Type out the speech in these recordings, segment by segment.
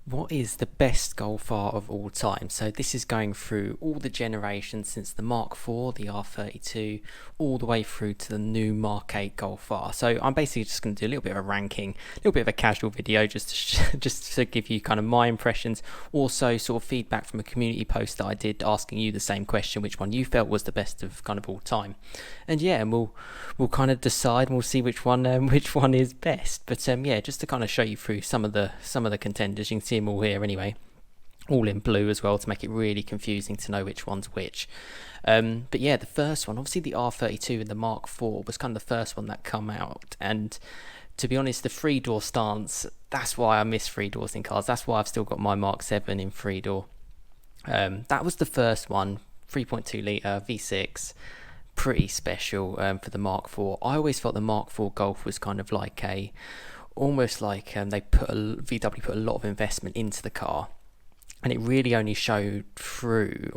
What is the best Golf R of all time? So this is going through all the generations since the Mark 4, the R32, all the way through to the new Mark 8 Golf R. So I'm basically just going to do a little bit of a ranking, a little bit of a casual video, just to give you kind of my impressions. Also, sort of feedback from a community post that I did asking you the same question, which one you felt was the best of kind of all time. And yeah, and we'll kind of decide, and we'll see which one is best. But yeah, just to kind of show you through some of the contenders, you can see them all here anyway, all in blue as well to make it really confusing to know which one's which. But yeah, the first one, obviously the R32 and the Mark 4 was kind of the first one that come out, and to be honest, the three door stance, that's why I miss three doors in cars. That's why I've still got my Mark 7 in three door. That was the first one, 3.2 litre V6, pretty special for the Mark 4. I always felt the Mark 4 Golf was kind of like almost like VW put a lot of investment into the car, and it really only shone through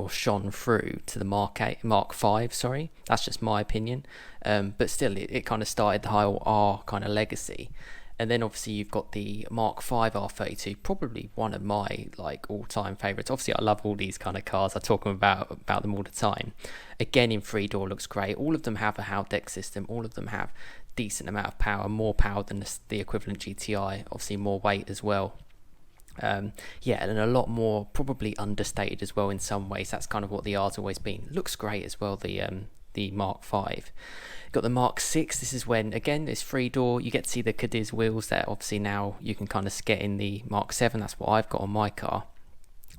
to the Mark 5. Sorry, that's just my opinion. But still, it kind of started the whole R kind of legacy. And then obviously you've got the Mark 5 R32, probably one of my like all-time favorites. Obviously I love all these kind of cars. I talk about them all the time. Again, in three door looks great. All of them have a Haldex system. All of them have decent amount of power, more power than the equivalent GTI. Obviously more weight as well. Yeah, and a lot more probably understated as well in some ways. That's kind of what the R's always been. Looks great as well. The Mark 5. Got the Mark 6. This is when, again, it's three door. You get to see the Cadiz wheels that obviously now you can kind of get in the Mark 7. That's what I've got on my car.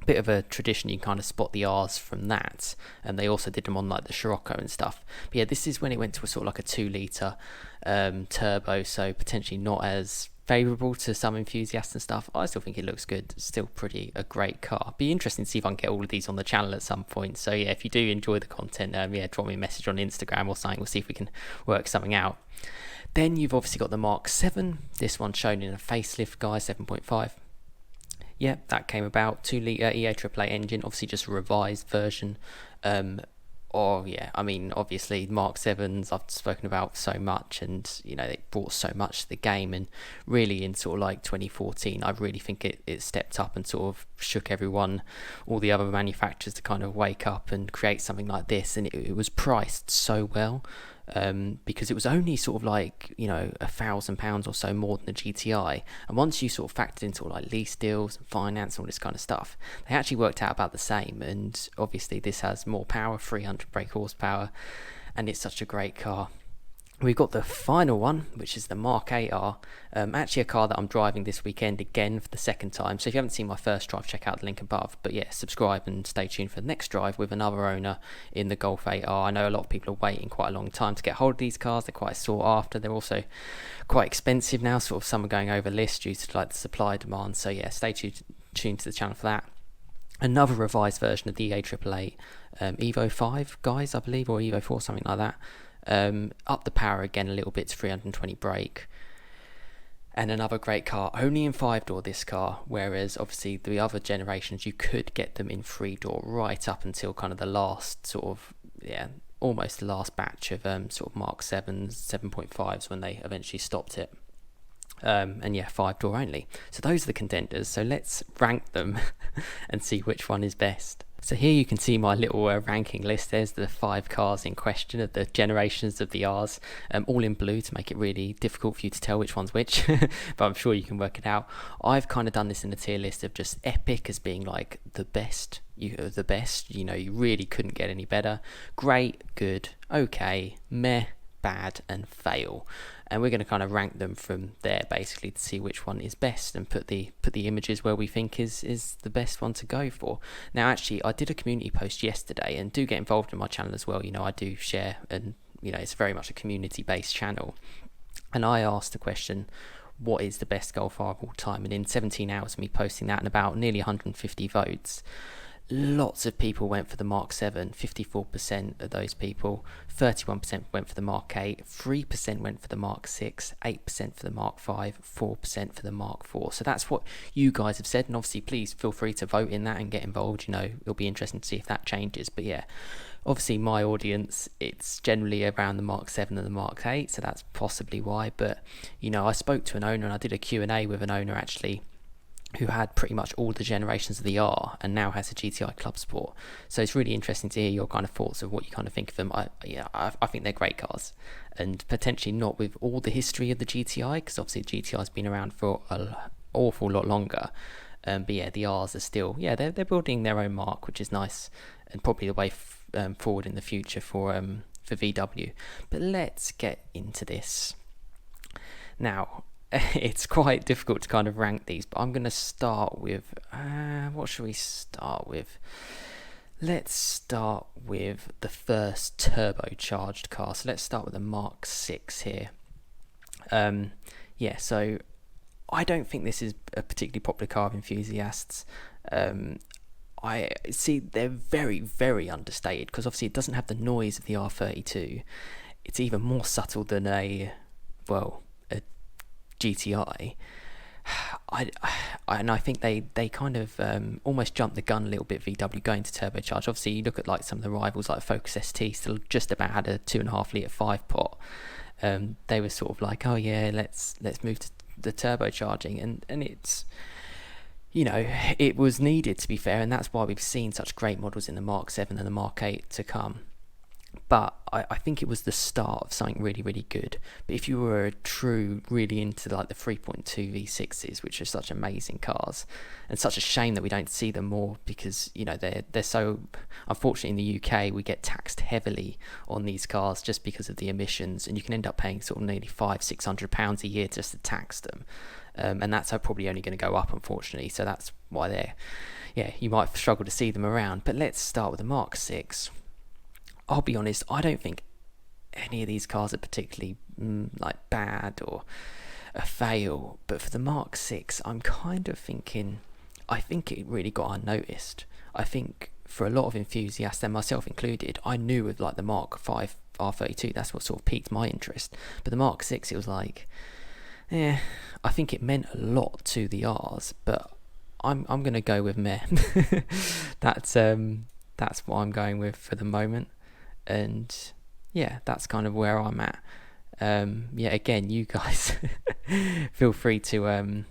Bit of a tradition, you can kind of spot the R's from that, and they also did them on like the Scirocco and stuff. But yeah, this is when it went to a sort of like a 2 litre turbo, so potentially not as favourable to some enthusiasts and stuff. I still think it looks good. Still pretty a great car. Be interesting to see if I can get all of these on the channel at some point. So yeah, if you do enjoy the content, yeah, drop me a message on Instagram or something. We'll see if we can work something out. Then you've obviously got the Mark 7. This one's shown in a facelift, guys, 7.5. Yeah, that came about. 2 litre EA AAA engine, obviously just a revised version. Or yeah, I mean, obviously Mark 7s I've spoken about so much, and you know, they brought so much to the game, and really in sort of like 2014 I really think it stepped up and sort of shook everyone, all the other manufacturers, to kind of wake up and create something like this. And it was priced so well, because it was only sort of like, you know, £1,000 or so more than the GTI. And once you sort of factored into like lease deals and finance and all this kind of stuff, they actually worked out about the same. And obviously this has more power, 300 brake horsepower, and it's such a great car. We've got the final one, which is the Mark 8 R. Actually a car that I'm driving this weekend again for the second time. So if you haven't seen my first drive, check out the link above. But yeah, subscribe and stay tuned for the next drive with another owner in the Golf 8 R. I know a lot of people are waiting quite a long time to get hold of these cars. They're quite sought after. They're also quite expensive now. Sort of some are going over list due to like the supply demand. So yeah, stay tuned to the channel for that. Another revised version of the EA888 Evo 5, guys, I believe, or Evo 4, something like that. Up the power again a little bit to 320 brake, and another great car. Only in 5-door this car, whereas obviously the other generations you could get them in 3-door right up until kind of the last sort of, yeah, almost the last batch of sort of Mark 7s, 7.5s when they eventually stopped it. And yeah, 5-door only. So those are the contenders. So let's rank them and see which one is best. So here you can see my little ranking list. There's the 5 cars in question of the generations of the R's, all in blue to make it really difficult for you to tell which one's which, but I'm sure you can work it out. I've kind of done this in a tier list of just epic as being like the best, you know, you really couldn't get any better. Great, good, okay, meh, bad, and fail. And we're going to kind of rank them from there basically to see which one is best, and put the images where we think is the best one to go for. Now actually I did a community post yesterday, and do get involved in my channel as well, you know, I do share, and you know, it's very much a community based channel, and I asked the question, what is the best Golf R of all time? And in 17 hours of me posting that and about nearly 150 votes, lots of people went for the Mark 7, 54% of those people, 31% went for the Mark 8, 3% went for the Mark 6, 8% for the Mark 5, 4% for the Mark 4. So that's what you guys have said, and obviously please feel free to vote in that and get involved. You know, it'll be interesting to see if that changes. But yeah, obviously my audience, it's generally around the Mark 7 and the Mark 8, so that's possibly why. But you know, I spoke to an owner, and I did a Q&A with an owner actually who had pretty much all the generations of the R and now has a GTI Club Sport. So it's really interesting to hear your kind of thoughts of what you kind of think of them. I think they're great cars, and potentially not with all the history of the GTI, because obviously the GTI's been around for an awful lot longer. But yeah, the R's are still, they're building their own mark, which is nice, and probably the way forward in the future for VW. But let's get into this now. It's quite difficult to kind of rank these, but I'm going to start with, what should we start with? Let's start with the first turbocharged car. So let's start with the Mark 6 here. So I don't think this is a particularly popular car of enthusiasts. I see they're very, very understated, because obviously it doesn't have the noise of the R32. It's even more subtle than a GTI. And I think they kind of almost jumped the gun a little bit, VW, going to turbocharge. Obviously you look at like some of the rivals like Focus ST, still just about had a 2.5 litre 5-pot. They were sort of like, oh yeah, let's move to the turbocharging, and it's, it was needed, to be fair, and that's why we've seen such great models in the Mark 7 and the Mark 8 to come. But I think it was the start of something really, really good. But if you were really into like the 3.2 V6s, which are such amazing cars, and such a shame that we don't see them more, because they're so, unfortunately in the UK we get taxed heavily on these cars just because of the emissions, and you can end up paying sort of nearly £500-600 a year just to tax them, and that's probably only going to go up, unfortunately. So that's why you might struggle to see them around. But let's start with the Mark 6. I'll be honest, I don't think any of these cars are particularly bad or a fail, but for the Mark 6, I'm kind of thinking, I think it really got unnoticed. I think for a lot of enthusiasts, and myself included, I knew with like the Mark 5 R32, that's what sort of piqued my interest. But the Mark 6, it was like, I think it meant a lot to the R's, but I'm going to go with meh. That's what I'm going with for the moment. And that's kind of where I'm at. Again, you guys feel free to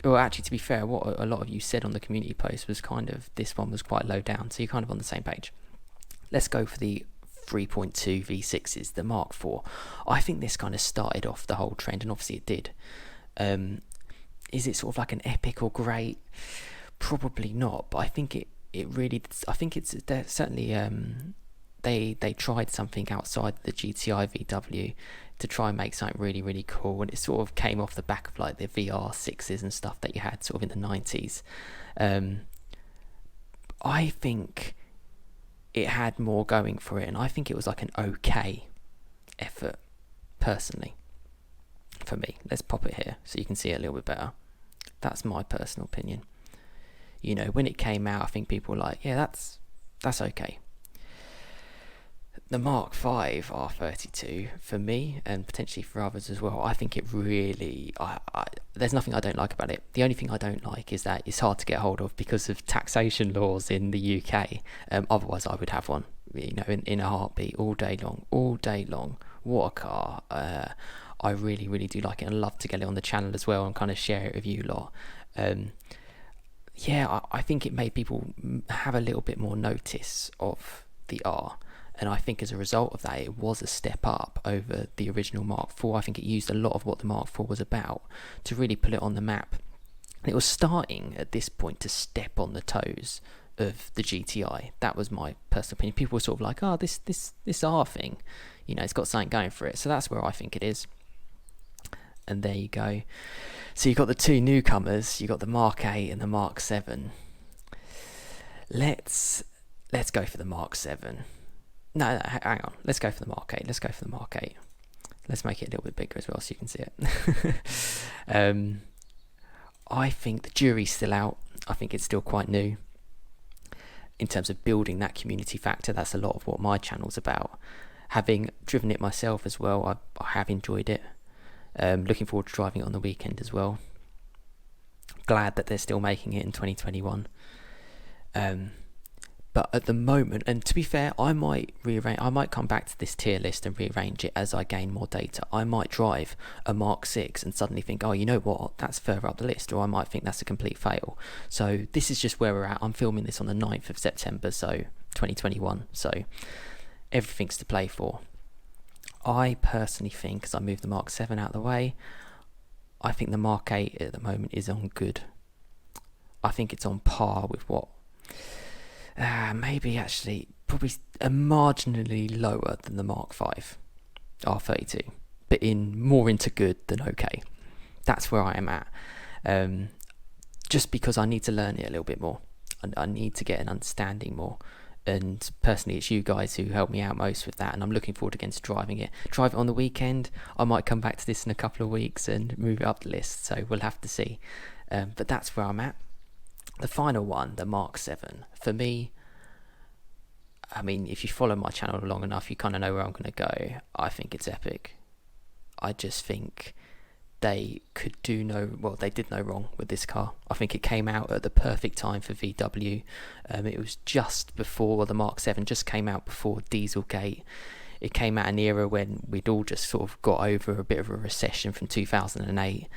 actually, to be fair, what a lot of you said on the community post was kind of, this one was quite low down, so you're kind of on the same page. Let's go for the 3.2 V6s, the Mark 4. I think this kind of started off the whole trend, and obviously it did. Is it sort of like an epic or great? Probably not, but I think it really, I think it's certainly they tried something outside the GTI VW to try and make something really, really cool, and it sort of came off the back of like the VR6s and stuff that you had sort of in the 90s. I think it had more going for it, and I think it was like an okay effort, personally, for me. Let's pop it here so you can see it a little bit better. That's my personal opinion. When it came out, I think people were like, yeah, that's okay. The Mark 5 R32, for me, and potentially for others as well, I think it really, there's nothing I don't like about it. The only thing I don't like is that it's hard to get hold of because of taxation laws in the UK. Otherwise I would have one, in a heartbeat, all day long. What a car. I really, really do like it, and I love to get it on the channel as well and kind of share it with you lot. I think it made people have a little bit more notice of the R. And I think as a result of that, it was a step up over the original Mark IV. I think it used a lot of what the Mark IV was about to really put it on the map. And it was starting at this point to step on the toes of the GTI. That was my personal opinion. People were sort of like, oh, this R thing, it's got something going for it. So that's where I think it is. And there you go. So you've got the two newcomers. You've got the Mark 8 and the Mark 7. Let's go for the Mark 7. No, hang on. Let's go for the Mark 8. Let's make it a little bit bigger as well so you can see it. I think the jury's still out. I think it's still quite new. In terms of building that community factor, that's a lot of what my channel's about. Having driven it myself as well, I have enjoyed it. Looking forward to driving it on the weekend as well. Glad that they're still making it in 2021. But at the moment, and to be fair, I might come back to this tier list and rearrange it as I gain more data. I might drive a Mark 6 and suddenly think, oh, you know what, that's further up the list, or I might think that's a complete fail. So this is just where we're at. I'm filming this on the 9th of September, so 2021, so everything's to play for. I personally think, as I move the Mark 7 out of the way, I think the Mark 8 at the moment is on good. I think it's on par with what... maybe actually probably marginally lower than the Mark 5 R32, but more into good than okay. That's where I am at. Just because I need to learn it a little bit more, and I need to get an understanding more. And personally, it's you guys who help me out most with that, and I'm looking forward again to driving it. Drive it on the weekend. I might come back to this in a couple of weeks and move it up the list, so we'll have to see. But that's where I'm at. The final one, the Mark 7, for me, I mean, if you follow my channel long enough, you kind of know where I'm going to go. I think it's epic. I just think they did no wrong with this car. I think it came out at the perfect time for VW. It was just before the Mark 7 just came out before Dieselgate. It came out an era when we'd all just sort of got over a bit of a recession from 2008.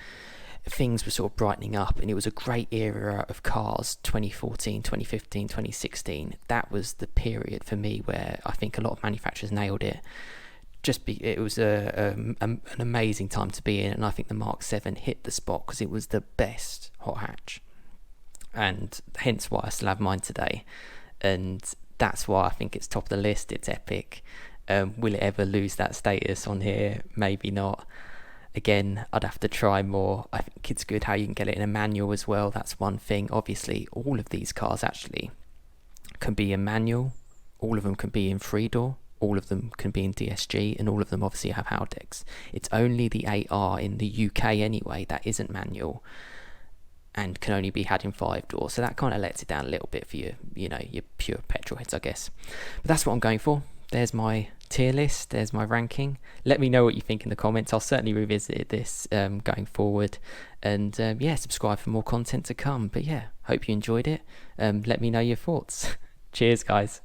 Things were sort of brightening up, and it was a great era of cars. 2014, 2015, 2016, that was the period for me where I think a lot of manufacturers nailed it. It was an amazing time to be in, and I think the Mark 7 hit the spot because it was the best hot hatch, and hence why I still have mine today, and that's why I think it's top of the list. It's epic. Will it ever lose that status on here? Maybe not. Again, I'd have to try more. I think it's good how you can get it in a manual as well. That's one thing. Obviously, all of these cars actually can be in manual. All of them can be in 3-door. All of them can be in DSG, and all of them obviously have Haldex. It's only the 8R in the UK anyway that isn't manual and can only be had in 5-door. So that kind of lets it down a little bit for your pure petrol heads, I guess. But that's what I'm going for. There's my tier list, there's my ranking. Let me know what you think in the comments. I'll certainly revisit this going forward, and subscribe for more content to come. But yeah, hope you enjoyed it. Let me know your thoughts. Cheers, guys.